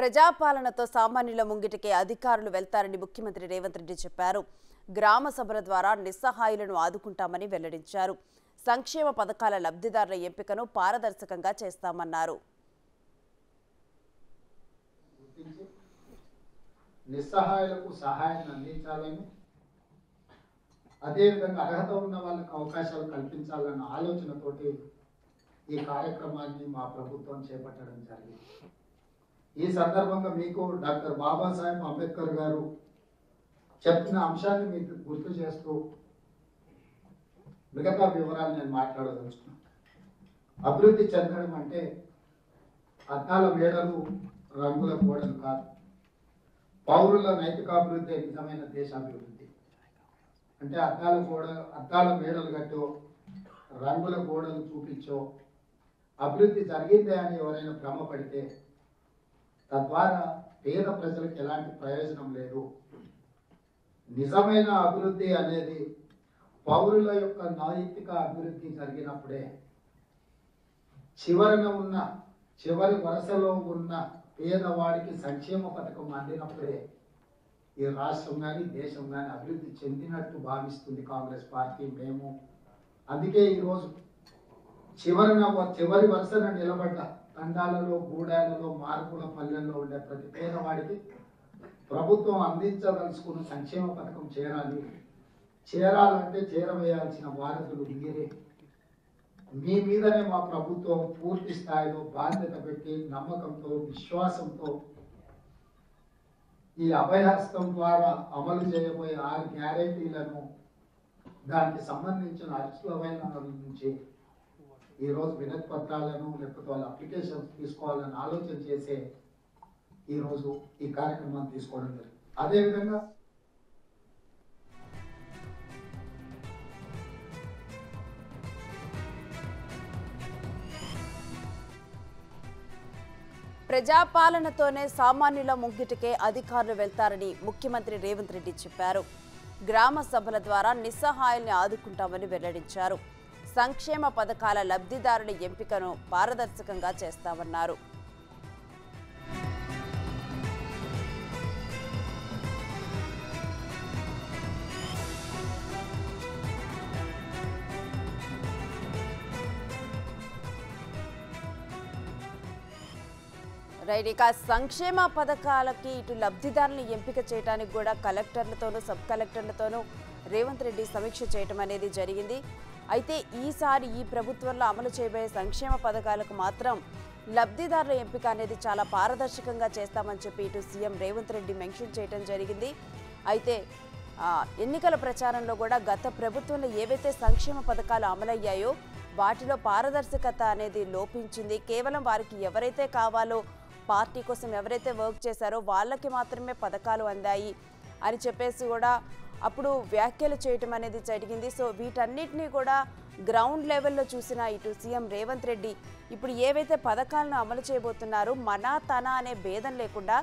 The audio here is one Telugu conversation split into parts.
ప్రజాపాలనతో సామాన్యుల ముంగిటికి అధికారులు వెళ్తారని ముఖ్యమంత్రి రేవంత్ రెడ్డి చెప్పారు. గ్రామ సభల ద్వారా నిస్సహాయులను ఆదుకుంటామని వెల్లడించారు. సంక్షేమ పథకాల లబ్ధిదారుల ఎంపికను పారదర్శకంగా చేస్తామన్నారు. నిస్సహాయులకు సహాయాన్ని అందించాలని, అదేవిధంగా అర్హత ఉన్న వాళ్ళకి అవకాశాలు కల్పించాలన్న ఆలోచనతోటి ఈ కార్యక్రమాన్ని మా ప్రభుత్వం చేపట్టడం జరిగింది. ఈ సందర్భంగా మీకు డాక్టర్ బాబాసాహెబ్ అంబేద్కర్ గారు చెప్పిన అంశాన్ని మీకు గుర్తు చేస్తూ మిగతా వివరాలు నేను మాట్లాడదలుచుకున్నాను. అభివృద్ధి చెందడం అంటే అద్దాల మేడలు, రంగుల గోడలు కాదు. పౌరుల నైతికాభివృద్ధి నిజమైన దేశాభివృద్ధి. అంటే అద్దాల మేడలు కట్టో, రంగుల గోడలు చూపించో అభివృద్ధి జరిగిందే అని ఎవరైనా భ్రమపడితే తద్వారా పేద ప్రజలకు ఎలాంటి ప్రయోజనం లేదు. నిజమైన అభివృద్ధి అనేది పౌరుల యొక్క నైతిక అభివృద్ధి జరిగినప్పుడే, చివరి వరుసలో ఉన్న పేదవాడికి సంక్షేమ పథకం అందినప్పుడే ఈ రాష్ట్రం కానీ దేశం కానీ అభివృద్ధి చెందినట్టు భావిస్తుంది కాంగ్రెస్ పార్టీ, మేము. అందుకే ఈరోజు చివరి వరుసన నిలబడ్డ తండాలలో, గూడాలలో, మార్పుల పల్లెల్లో ఉండే ప్రతి పేదవాడికి ప్రభుత్వం అందించదలుచుకున్న సంక్షేమ పథకం చేరాలంటే చేరవేయాల్సిన వారధులు మీరే. మీ మీదనే మా ప్రభుత్వం పూర్తి స్థాయిలో బాధ్యత పెట్టి, నమ్మకంతో, విశ్వాసంతో ఈ అభయహస్తం ద్వారా అమలు చేయబోయే 6 గ్యారెంటీలను, దానికి సంబంధించిన అర్హులైన నుంచి ఈరోజు వినతి పత్రాలను లేకపోతే వాళ్ళ అప్లికేషన్స్ తీసుకోవాలని ఆలోచన చేసే ఈరోజు ఈ కార్యక్రమాన్ని తీసుకోవడం జరిగింది. అదేవిధంగా ప్రజాపాలనతోనే సామాన్యుల ముంగిటికే అధికారులు వెళ్తారని ముఖ్యమంత్రి రేవంత్ రెడ్డి చెప్పారు. గ్రామ సభల ద్వారా నిస్సహాయాల్ని ఆదుకుంటామని వెల్లడించారు. సంక్షేమ పథకాల లబ్ధిదారుల ఎంపికను పారదర్శకంగా చేస్తామన్నారు. రైట్, ఇక సంక్షేమ పథకాలకి ఇటు లబ్ధిదారులను ఎంపిక చేయడానికి కూడా కలెక్టర్లతోనూ, సబ్ కలెక్టర్లతోనూ రేవంత్ రెడ్డి సమీక్ష చేయటం అనేది జరిగింది. అయితే ఈసారి ఈ ప్రభుత్వంలో అమలు చేయబోయే సంక్షేమ పథకాలకు మాత్రం లబ్ధిదారుల ఎంపిక అనేది చాలా పారదర్శకంగా చేస్తామని చెప్పి ఇటు సీఎం రేవంత్ రెడ్డి మెన్షన్ చేయడం జరిగింది. అయితే ఎన్నికల ప్రచారంలో కూడా గత ప్రభుత్వంలో ఏవైతే సంక్షేమ పథకాలు అమలయ్యాయో వాటిలో పారదర్శకత అనేది లోపించింది. కేవలం వారికి ఎవరైతే కావాలో, పార్టీ కోసం ఎవరైతే వర్క్ చేశారో వాళ్ళకి మాత్రమే పథకాలు అందాయి అని చెప్పేసి కూడా అప్పుడు వ్యాఖ్యలు చేయటం అనేది జరిగింది. సో వీటన్నిటినీ కూడా గ్రౌండ్ లెవెల్లో చూసిన ఇటు సీఎం రేవంత్ రెడ్డి ఇప్పుడు ఏవైతే పథకాలను అమలు చేయబోతున్నారో మన తన అనే భేదం లేకుండా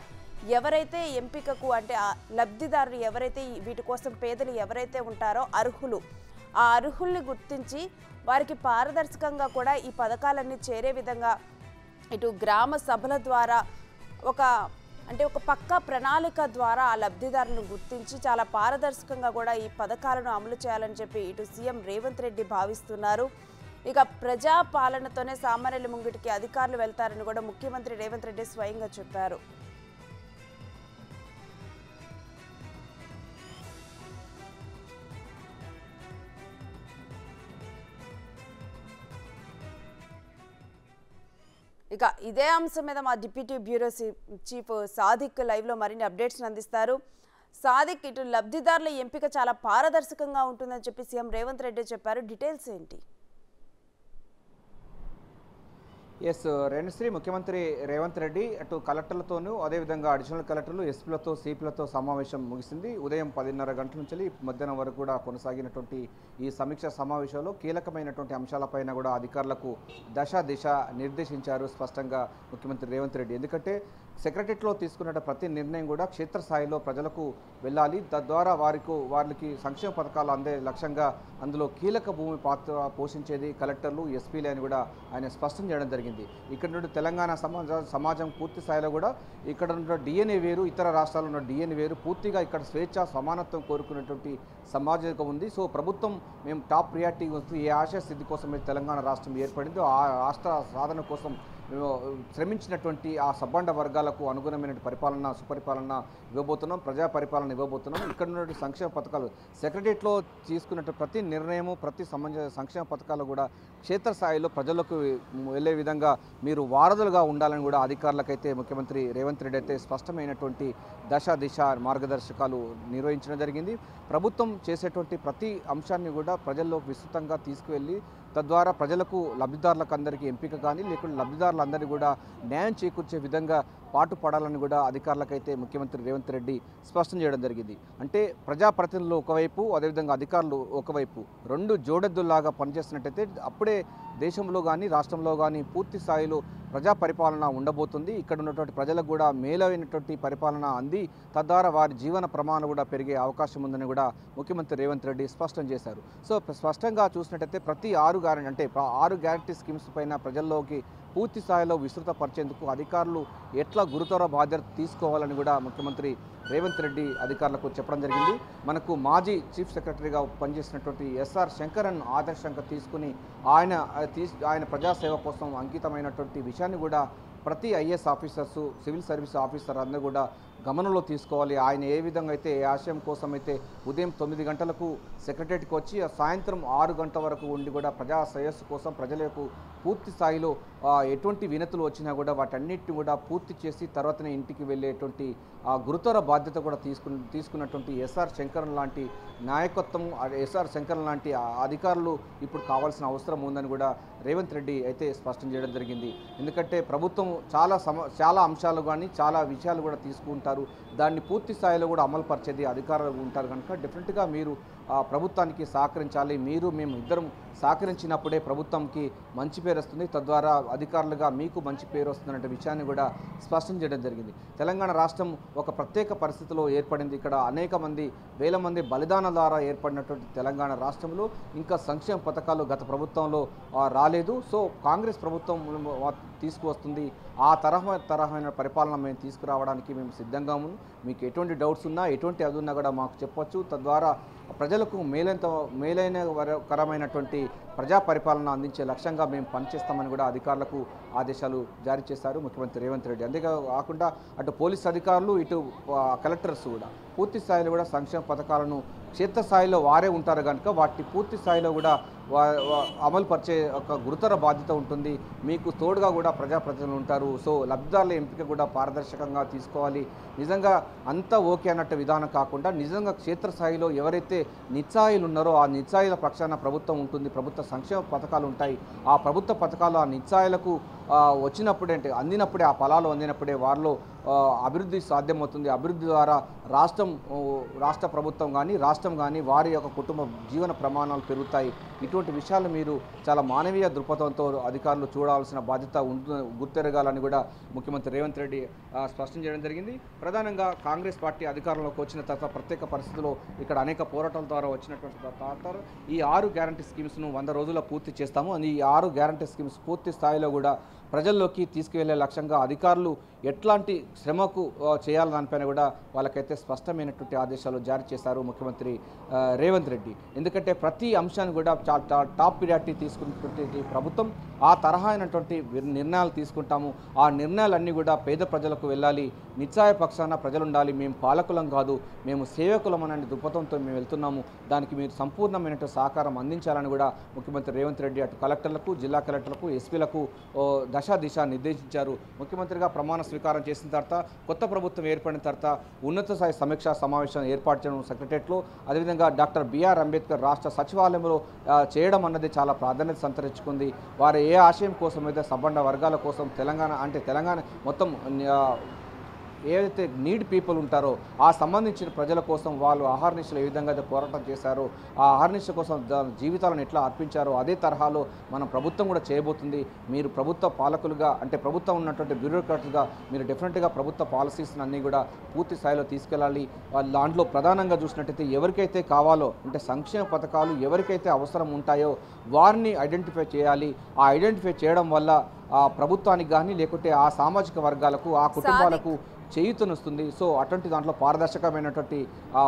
ఎవరైతే ఎంపికకు అంటే లబ్ధిదారులు ఎవరైతే వీటి కోసం పేదలు ఎవరైతే ఉంటారో అర్హులు, ఆ అర్హుల్ని గుర్తించి వారికి పారదర్శకంగా కూడా ఈ పథకాలన్నీ చేరే విధంగా ఇటు గ్రామ సభల ద్వారా ఒక పక్కా ప్రణాళిక ద్వారా ఆ లబ్ధిదారులను గుర్తించి చాలా పారదర్శకంగా కూడా ఈ పథకాలను అమలు చేయాలని చెప్పి ఇటు సీఎం రేవంత్ రెడ్డి భావిస్తున్నారు. ఇక ప్రజా పాలనతోనే సామాన్యుల ముంగిటికి అధికారులు వెళ్తారని కూడా ముఖ్యమంత్రి రేవంత్ రెడ్డి స్వయంగా చెప్పారు. ఇక ఇదే అంశం మీద మా డిప్యూటీ బ్యూరో చీఫ్ సాదిక్ లైవ్లో మరిన్ని అప్డేట్స్ అందిస్తారు. సాదిక్, ఇటు లబ్ధిదారుల ఎంపిక చాలా పారదర్శకంగా ఉంటుందని చెప్పి సీఎం రేవంత్ రెడ్డి చెప్పారు. డీటెయిల్స్ ఏంటి? ఎస్ రేణుశ్రీ, ముఖ్యమంత్రి రేవంత్ రెడ్డి అటు కలెక్టర్లతోనూ అదేవిధంగా అడిషనల్ కలెక్టర్లు, ఎస్పీలతో, సిపిలతో సమావేశం ముగిసింది. ఉదయం 10:30 గంటల నుంచి మధ్యాహ్నం వరకు కూడా కొనసాగినటువంటి ఈ సమీక్ష సమావేశంలో కీలకమైనటువంటి అంశాలపైన కూడా అధికారులకు దిశ నిర్దేశించారు స్పష్టంగా ముఖ్యమంత్రి రేవంత్ రెడ్డి. ఎందుకంటే సెక్రటరీలో తీసుకున్న ప్రతి నిర్ణయం కూడా క్షేత్రస్థాయిలో ప్రజలకు వెళ్ళాలి, తద్వారా వారికి సంక్షేమ పథకాలు అందే లక్ష్యంగా అందులో కీలక భూమి పాత్ర పోషించేది కలెక్టర్లు, ఎస్పీలే అని కూడా ఆయన స్పష్టం చేయడం జరిగింది. జరిగింది. ఇక్కడ నుండి తెలంగాణ సమాజం పూర్తి స్థాయిలో కూడా ఇక్కడ ఉన్న డిఎన్ఏ వేరు, ఇతర రాష్ట్రాల్లో ఉన్న డిఎన్ఏ వేరు, పూర్తిగా ఇక్కడ స్వేచ్ఛ సమానత్వం కోరుకున్నటువంటి సమాజం ఉంది. సో ప్రభుత్వం మేము టాప్ ప్రియారిటీ వస్తూ ఏ ఆశయ సిద్ధి కోసం తెలంగాణ రాష్ట్రం ఏర్పడిందో ఆ రాష్ట్ర సాధన కోసం శ్రమించినటువంటి ఆ సబ్బండ వర్గాలకు అనుగుణమైన పరిపాలన, సుపరిపాలన ఇవ్వబోతున్నాం, ప్రజా పరిపాలన ఇవ్వబోతున్నాం. ఇక్కడ ఉన్నటువంటి సంక్షేమ పథకాలు సెక్రటరియట్లో తీసుకున్నట్టు ప్రతి నిర్ణయము, ప్రతి సంక్షేమ పథకాలు కూడా క్షేత్రస్థాయిలో ప్రజలకు వెళ్ళే విధంగా మీరు వారధులుగా ఉండాలని కూడా అధికారులకైతే ముఖ్యమంత్రి రేవంత్ రెడ్డి అయితే స్పష్టమైనటువంటి దిశ మార్గదర్శకాలు నిర్వహించడం జరిగింది. ప్రభుత్వం చేసేటువంటి ప్రతి అంశాన్ని కూడా ప్రజల్లోకి విస్తృతంగా తీసుకువెళ్ళి తద్వారా ప్రజలకు లబ్ధిదారులకు అందరికీ ఎంపిక కానీ లేకుంటే లబ్ధిదారులందరినీ కూడా న్యాయం చేకూర్చే విధంగా పాటుపడాలని కూడా అధికారులకైతే ముఖ్యమంత్రి రేవంత్ రెడ్డి స్పష్టం చేయడం జరిగింది. అంటే ప్రజాప్రతినిధులు ఒకవైపు, అదేవిధంగా అధికారులు ఒకవైపు, రెండు జోడెద్దుల్లాగా పనిచేస్తున్నట్టయితే అప్పుడే దేశంలో కానీ రాష్ట్రంలో కానీ పూర్తి స్థాయిలో ప్రజా పరిపాలన ఉండబోతుంది. ఇక్కడ ఉన్నటువంటి ప్రజలకు కూడా మేలైనటువంటి పరిపాలన అంది తద్వారా వారి జీవన ప్రమాణం కూడా పెరిగే అవకాశం ఉందని కూడా ముఖ్యమంత్రి రేవంత్ రెడ్డి స్పష్టం చేశారు. సో స్పష్టంగా చూసినట్టయితే ప్రతి 6 గ్యారంటీ స్కీమ్స్ పైన ప్రజల్లోకి పూర్తి స్థాయిలో విస్తృతపరిచేందుకు అధికారులు ఎట్లా గురుతర బాధ్యత తీసుకోవాలని కూడా ముఖ్యమంత్రి రేవంత్ రెడ్డి అధికారులకు చెప్పడం జరిగింది. మనకు మాజీ చీఫ్ సెక్రటరీగా పనిచేసినటువంటి ఎస్ఆర్ శంకరన్ ఆదర్శంగా తీసుకుని ఆయన ప్రజాసేవ కోసం అంకితమైనటువంటి విషయాన్ని కూడా ప్రతి IAS officers, civil service officer అందరూ కూడా గమనంలో తీసుకోవాలి. ఆయన ఏ విధంగా అయితే ఏ ఆశయం కోసం అయితే ఉదయం 9 గంటలకు సెక్రటరీకి వచ్చి సాయంత్రం 6 గంటల వరకు ఉండి కూడా ప్రజా శ్రేయస్సు కోసం ప్రజలకు పూర్తి స్థాయిలో ఎటువంటి వినతులు వచ్చినా కూడా వాటన్నిటిని కూడా పూర్తి చేసి తర్వాతనే ఇంటికి వెళ్ళేటువంటి గురుతర బాధ్యత కూడా తీసుకున్నటువంటి ఎస్ఆర్ శంకరన్ లాంటి నాయకత్వం, ఎస్ఆర్ శంకరన్ లాంటి అధికారులు ఇప్పుడు కావాల్సిన అవసరం ఉందని కూడా రేవంత్ రెడ్డి అయితే స్పష్టం చేయడం జరిగింది. ఎందుకంటే ప్రభుత్వం చాలా అంశాలు కానీ చాలా విషయాలు కూడా తీసుకుంటారు, దాన్ని పూర్తి స్థాయిలో కూడా అమలు పరిచేది అధికారులు ఉంటారు కనుక డెఫినెట్గా మీరు ప్రభుత్వానికి సహకరించాలి. మేము ఇద్దరం సహకరించినప్పుడే ప్రభుత్వంకి మంచి పేరు వస్తుంది, తద్వారా అధికారులుగా మీకు మంచి పేరు వస్తుందనే విషయాన్ని కూడా స్పష్టం చేయడం జరిగింది. తెలంగాణ రాష్ట్రం ఒక ప్రత్యేక పరిస్థితిలో ఏర్పడింది. ఇక్కడ అనేక మంది, వేల మంది బలిదానాల ద్వారా ఏర్పడినటువంటి తెలంగాణ రాష్ట్రంలో ఇంకా సంక్షేమ పథకాలు గత ప్రభుత్వంలో రాలేదు. సో కాంగ్రెస్ ప్రభుత్వం తీసుకువస్తుంది. ఆ తరహమైన పరిపాలన మేము తీసుకురావడానికి మేము సిద్ధంగా ఉన్నాం. మీకు ఎటువంటి డౌట్స్ ఉన్నా, ఎటువంటి అది ఉన్నా కూడా మాకు చెప్పవచ్చు. తద్వారా ప్రజలకు మేలైనకరమైనటువంటి ప్రజా పరిపాలన అందించే లక్ష్యంగా మేము పనిచేస్తామని కూడా అధికారులకు ఆదేశాలు జారీ చేశారు ముఖ్యమంత్రి రేవంత్ రెడ్డి. అంతేకాకుండా అటు పోలీస్ అధికారులు, ఇటు కలెక్టర్స్ కూడా పూర్తి స్థాయిలో కూడా సంక్షేమ పథకాలను క్షేత్రస్థాయిలో వారే ఉంటారు కనుక వాటిని పూర్తి స్థాయిలో కూడా అమలు పరిచే ఒక గురుతర బాధ్యత ఉంటుంది. మీకు తోడుగా కూడా ప్రజాప్రతినిధులు ఉంటారు. సో లబ్ధిదారుల ఎంపిక కూడా పారదర్శకంగా తీసుకోవాలి. నిజంగా అంతా ఓకే అన్నట్టు విధానం కాకుండా నిజంగా క్షేత్రస్థాయిలో ఎవరైతే నిస్సాయులు ఉన్నారో ఆ నిస్సాయుల పక్షాన ప్రభుత్వం ఉంటుంది, ప్రభుత్వ సంక్షేమ పథకాలు ఉంటాయి. ఆ ప్రభుత్వ పథకాలు ఆ నిస్సాయులకు వచ్చినప్పుడే, అంటే అందినప్పుడే, ఆ ఫలాలు అందినప్పుడే వారిలో అభివృద్ధి సాధ్యమవుతుంది. అభివృద్ధి ద్వారా రాష్ట్ర ప్రభుత్వం కానీ రాష్ట్రం కానీ వారి యొక్క కుటుంబ జీవన ప్రమాణాలు పెరుగుతాయి. ఇటువంటి విషయాలు మీరు చాలా మానవీయ దృక్పథంతో అధికారులు చూడాల్సిన బాధ్యత గుర్తెరగాలని కూడా ముఖ్యమంత్రి రేవంత్ రెడ్డి స్పష్టం చేయడం జరిగింది. ప్రధానంగా కాంగ్రెస్ పార్టీ అధికారంలోకి వచ్చిన తర్వాత ప్రత్యేక పరిస్థితుల్లో ఇక్కడ అనేక పోరాటాల ద్వారా వచ్చినటువంటి తర్వాత ఈ 6 గ్యారంటీ స్కీమ్స్ను 100 రోజుల్లో పూర్తి చేస్తాము. ఈ 6 గ్యారంటీ స్కీమ్స్ పూర్తి స్థాయిలో కూడా ప్రజల్లోకి తీసుకువెళ్లే లక్ష్యంగా అధికారులు ఎట్లాంటి శ్రమకు చేయాలని దానిపైన కూడా వాళ్ళకైతే స్పష్టమైనటువంటి ఆదేశాలు జారీ చేశారు ముఖ్యమంత్రి రేవంత్ రెడ్డి. ఎందుకంటే ప్రతి అంశాన్ని కూడా టాప్ ప్రియారిటీ తీసుకున్నటువంటి ప్రభుత్వం ఆ తరహా అయినటువంటి నిర్ణయాలు తీసుకుంటాము. ఆ నిర్ణయాలన్నీ కూడా పేద ప్రజలకు వెళ్ళాలి, నిస్సాయ పక్షాన ప్రజలు ఉండాలి. మేము పాలకులం కాదు, మేము సేవకులం అనే దృక్పథంతో మేము వెళ్తున్నాము. దానికి మీరు సంపూర్ణమైన సహకారం అందించాలని కూడా ముఖ్యమంత్రి రేవంత్ రెడ్డి అటు కలెక్టర్లకు, జిల్లా కలెక్టర్లకు, ఎస్పీలకు దిశ నిర్దేశించారు. ముఖ్యమంత్రిగా ప్రమాణ స్వీకారం చేసిన తర్వాత, కొత్త ప్రభుత్వం ఏర్పడిన తర్వాత ఉన్నత స్థాయి సమీక్షా సమావేశం ఏర్పాటు చేయడం సెక్రటరియట్లో, అదేవిధంగా డాక్టర్ బిఆర్ అంబేద్కర్ రాష్ట్ర సచివాలయంలో చేయడం అన్నది చాలా ప్రాధాన్యత సంతరించుకుంది. వారు ఏ ఆశయం కోసం అయితే సబ్బండ వర్గాల కోసం తెలంగాణ మొత్తం ఏదైతే నీడ్ పీపుల్ ఉంటారో ఆ సంబంధించిన ప్రజల కోసం వాళ్ళు ఆహార్నిశలు ఏ విధంగా అయితే పోరాటం చేశారో, ఆ ఆహార్నిశ కోసం జీవితాలను ఎట్లా అర్పించారో అదే తరహాలో మన ప్రభుత్వం కూడా చేయబోతుంది. మీరు ప్రభుత్వ పాలకులుగా, అంటే ప్రభుత్వం ఉన్నటువంటి బ్యూరోక్రాట్స్గా మీరు డెఫినెట్గా ప్రభుత్వ పాలసీస్ అన్నీ కూడా పూర్తి స్థాయిలో తీసుకెళ్ళాలి. దాంట్లో ప్రధానంగా చూసినట్టయితే ఎవరికైతే కావాలో, అంటే సంక్షేమ పథకాలు ఎవరికైతే అవసరం ఉంటాయో వారిని ఐడెంటిఫై చేయాలి. ఆ ఐడెంటిఫై చేయడం వల్ల ఆ ప్రభుత్వానికి కానీ లేకుంటే ఆ సామాజిక వర్గాలకు ఆ కుటుంబాలకు చేయూతనిస్తుంది. సో అటువంటి దాంట్లో పారదర్శకమైనటువంటి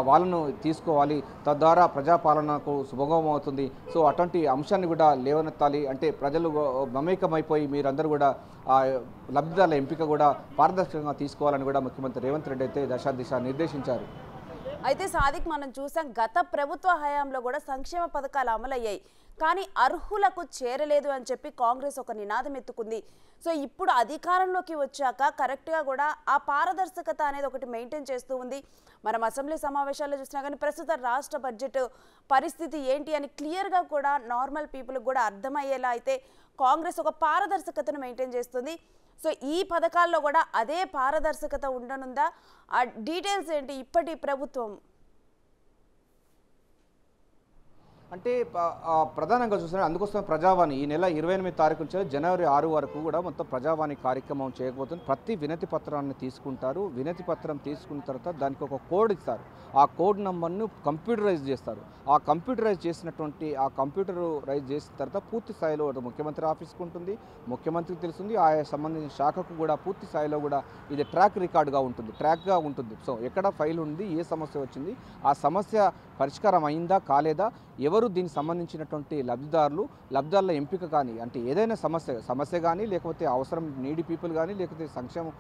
వాళ్ళను తీసుకోవాలి, తద్వారా ప్రజాపాలనకు సుభగం అవుతుంది. సో అటువంటి అంశాన్ని కూడా లేవనెత్తాలి. అంటే ప్రజలు మమేకమైపోయి మీరందరూ కూడా లబ్ధిదారుల ఎంపిక కూడా పారదర్శకంగా తీసుకోవాలని కూడా ముఖ్యమంత్రి రేవంత్ రెడ్డి అయితే దిశ నిర్దేశించారు. అయితే సాదిక్, మనం చూసాం గత ప్రభుత్వ హయాంలో కూడా సంక్షేమ పథకాలు అమలయ్యాయి, కానీ అర్హులకు చేరలేదు అని చెప్పి కాంగ్రెస్ ఒక నినాదం ఎత్తుకుంది. సో ఇప్పుడు అధికారంలోకి వచ్చాక కరెక్ట్గా కూడా ఆ పారదర్శకత అనేది ఒకటి మెయింటైన్ చేస్తూ ఉంది. మనం అసెంబ్లీ సమావేశాల్లో చూసినా కానీ ప్రస్తుత రాష్ట్ర బడ్జెట్ పరిస్థితి ఏంటి అని క్లియర్గా కూడా నార్మల్ పీపుల్కి కూడా అర్థమయ్యేలా అయితే కాంగ్రెస్ ఒక పారదర్శకతను మెయింటైన్ చేస్తుంది. సో ఈ పథకాల్లో కూడా అదే పారదర్శకత ఉండనుందా? ఆ డీటెయిల్స్ ఏంటి ఇప్పటి ప్రభుత్వం? అంటే ప్రధానంగా చూస్తున్నారు, అందుకోసం ప్రజావాణి ఈ నెల 28 తారీఖు నుంచి జనవరి 6 వరకు కూడా మొత్తం ప్రజావాణి కార్యక్రమం చేయకపోతుంది. ప్రతి వినతి పత్రాన్ని తీసుకుంటారు. వినతి పత్రం తీసుకున్న తర్వాత దానికి ఒక కోడ్ ఇస్తారు. ఆ కోడ్ నంబర్ను కంప్యూటరైజ్ చేస్తారు. ఆ కంప్యూటరైజ్ చేసినటువంటి కంప్యూటరైజ్ చేసిన తర్వాత పూర్తి స్థాయిలో ముఖ్యమంత్రి ఆఫీస్కి ఉంటుంది, ముఖ్యమంత్రికి తెలుస్తుంది, ఆయా సంబంధించిన శాఖకు కూడా పూర్తి స్థాయిలో కూడా ఇది ట్రాక్గా ఉంటుంది. సో ఎక్కడ ఫైల్ ఉంది, ఏ సమస్య వచ్చింది, ఆ సమస్య పరిష్కారం అయిందా కాలేదా, ఎవరు దీనికి సంబంధించినటువంటి లబ్ధిదారుల ఎంపిక కానీ, అంటే ఏదైనా సమస్య కానీ లేకపోతే అవసరం నీడీ పీపుల్ కానీ లేకపోతే సంక్షేమం,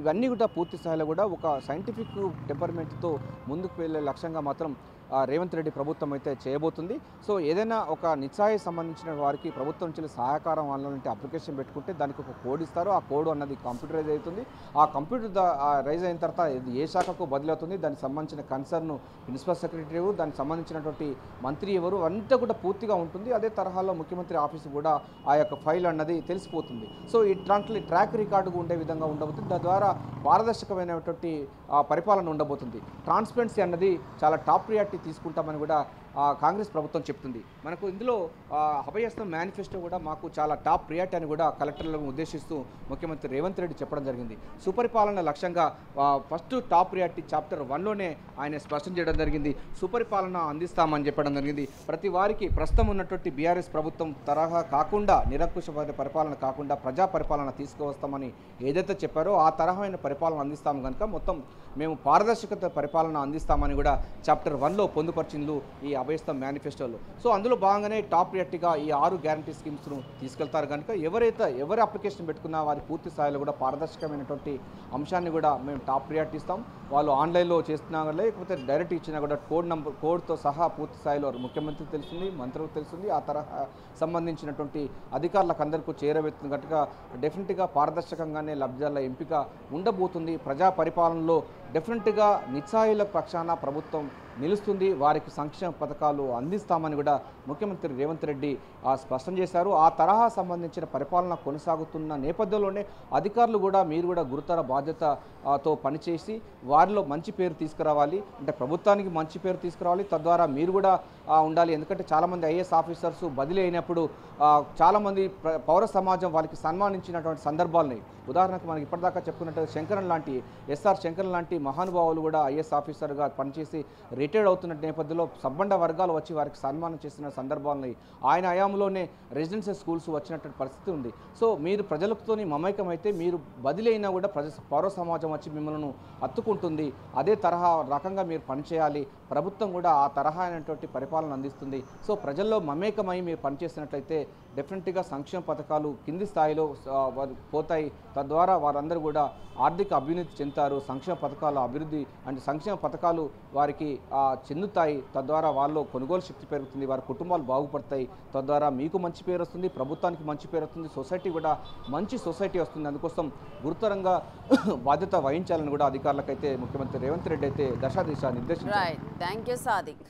ఇవన్నీ కూడా పూర్తి స్థాయిలో కూడా ఒక సైంటిఫిక్ టెంపర్మెంట్తో ముందుకు వెళ్ళే లక్ష్యంగా మాత్రం రేవంత్ రెడ్డి ప్రభుత్వం అయితే చేయబోతుంది. సో ఏదైనా ఒక నిస్సాయ సంబంధించిన వారికి ప్రభుత్వం నుంచి సహకారం అవ్వాలంటే అప్లికేషన్ పెట్టుకుంటే దానికి ఒక కోడ్ ఇస్తారు. ఆ కోడ్ అన్నది కంప్యూటరైజ్ అవుతుంది. ఆ కంప్యూటర్ రైజ్ అయిన తర్వాత ఇది ఏ శాఖకు బదిలీ అవుతుంది, దానికి సంబంధించిన కన్సర్న్ ప్రిన్సిపల్ సెక్రటరీ ఎవరు, దానికి సంబంధించినటువంటి మంత్రి ఎవరు, అంతా కూడా పూర్తిగా ఉంటుంది. అదే తరహాలో ముఖ్యమంత్రి ఆఫీసు కూడా ఆ యొక్క ఫైల్ అన్నది తెలిసిపోతుంది. సో ఇట్లాంటి ట్రాక్ రికార్డుగా ఉండే విధంగా ఉండబోతుంది. తద్వారా పారదర్శకమైనటువంటి పరిపాలన ఉండబోతుంది. ట్రాన్స్పరెన్సీ అన్నది చాలా టాప్ ప్రియారిటీ తీసుకుంటామని కూడా కాంగ్రెస్ ప్రభుత్వం చెప్తుంది. మనకు ఇందులో అభయస్తం మేనిఫెస్టో కూడా మాకు చాలా టాప్ ప్రియారిటీ అని కూడా కలెక్టర్లను ఉద్దేశిస్తూ ముఖ్యమంత్రి రేవంత్ రెడ్డి చెప్పడం జరిగింది. సుపరిపాలన లక్ష్యంగా ఫస్ట్ టాప్ ప్రియారిటీ చాప్టర్ 1లోనే ఆయన స్పష్టం చేయడం జరిగింది. సుపరిపాలన అందిస్తామని చెప్పడం జరిగింది. ప్రతి వారికి ప్రస్తుతం ఉన్నటువంటి బీఆర్ఎస్ ప్రభుత్వం తరహా కాకుండా, నిరంకుశ పరిపాలన కాకుండా ప్రజా పరిపాలన తీసుకువస్తామని ఏదైతే చెప్పారో ఆ తరహమైన పరిపాలన అందిస్తాము కనుక మొత్తం మేము పారదర్శకత పరిపాలన అందిస్తామని కూడా చాప్టర్ 1లో పొందుపరిచింది ఈ అభయస్తం మేనిఫెస్టోలో. సో అందులో భాగంగానే టాప్ ప్రియారిటీగా ఈ 6 గ్యారంటీ స్కీమ్స్ను తీసుకెళ్తారు కనుక ఎవరి అప్లికేషన్ పెట్టుకున్నా వారి పూర్తి స్థాయిలో కూడా పారదర్శకమైనటువంటి అంశాన్ని కూడా మేము టాప్ ప్రియారిటీ ఇస్తాం. వాళ్ళు ఆన్లైన్లో చేస్తున్నా లేకపోతే డైరెక్ట్ ఇచ్చినా కూడా కోడ్తో సహా పూర్తి స్థాయిలో ముఖ్యమంత్రికి తెలుస్తుంది, మంత్రులకు తెలుస్తుంది, ఆ తరహా సంబంధించినటువంటి అధికారులకు అందరికీ చేరవేస్తుంది కనుక డెఫినెట్గా పారదర్శకంగానే లబ్ధిదారుల ఎంపిక ఉండబోతుంది. ప్రజా పరిపాలనలో డెఫినెట్గా నిస్సాయుల పక్షాన ప్రభుత్వం నిలుస్తుంది. వారికి సంక్షేమ పథకాలు అందిస్తామని కూడా ముఖ్యమంత్రి రేవంత్ రెడ్డి స్పష్టం చేశారు. ఆ తరహా సంబంధించిన పరిపాలన కొనసాగుతున్న నేపథ్యంలోనే అధికారులు కూడా మీరు కూడా గురుతర బాధ్యతతో పనిచేసి వారిలో మంచి పేరు తీసుకురావాలి, అంటే ప్రభుత్వానికి మంచి పేరు తీసుకురావాలి, తద్వారా మీరు కూడా ఉండాలి. ఎందుకంటే చాలామంది ఐఏఎస్ ఆఫీసర్స్ బదిలీ అయినప్పుడు చాలామంది పౌర సమాజం వాళ్ళకి సన్మానించినటువంటి సందర్భాలని, ఉదాహరణకు మనకి ఇప్పటిదాకా చెప్పుకున్నట్టు ఎస్ఆర్ శంకరన్ లాంటి మహానుభావులు కూడా ఐఏఎస్ ఆఫీసర్గా పనిచేసి రిటైర్డ్ అవుతున్న నేపథ్యంలో సబ్బండ వర్గాలు వచ్చి వారికి సన్మానం చేసిన సందర్భాలని ఆయన హయాంలోనే రెసిడెన్షియల్ స్కూల్స్ వచ్చినటువంటి పరిస్థితి ఉంది. సో మీరు ప్రజలతోని మమైకమైతే మీరు బదిలీ అయినా కూడా పౌర సమాజం వచ్చి మిమ్మల్ని హత్తుకుంటుంది. అదే తరహా రకంగా మీరు పనిచేయాలి. ప్రభుత్వం కూడా ఆ తరహా అయినటువంటి పరిపాలన అందిస్తుంది. సో ప్రజల్లో మమేకమై మీరు పనిచేసినట్లయితే డెఫినెట్గా సంక్షేమ పథకాలు కింది స్థాయిలో పోతాయి. తద్వారా వారందరూ కూడా ఆర్థిక అభ్యున్నతి చెందుతారు. సంక్షేమ పథకాల అభివృద్ధి అంటే సంక్షేమ పథకాలు వారికి చెందుతాయి. తద్వారా వాళ్ళు కొనుగోలు శక్తి పెరుగుతుంది, వారి కుటుంబాలు బాగుపడతాయి. తద్వారా మీకు మంచి పేరు వస్తుంది, ప్రభుత్వానికి మంచి పేరు వస్తుంది, సొసైటీ కూడా మంచి సొసైటీ వస్తుంది. అందుకోసం గురుతరంగా బాధ్యత వహించాలని కూడా అధికారులకైతే ముఖ్యమంత్రి రేవంత్ రెడ్డి అయితే దిశ నిర్దేశించారు. Thank you Sadiq.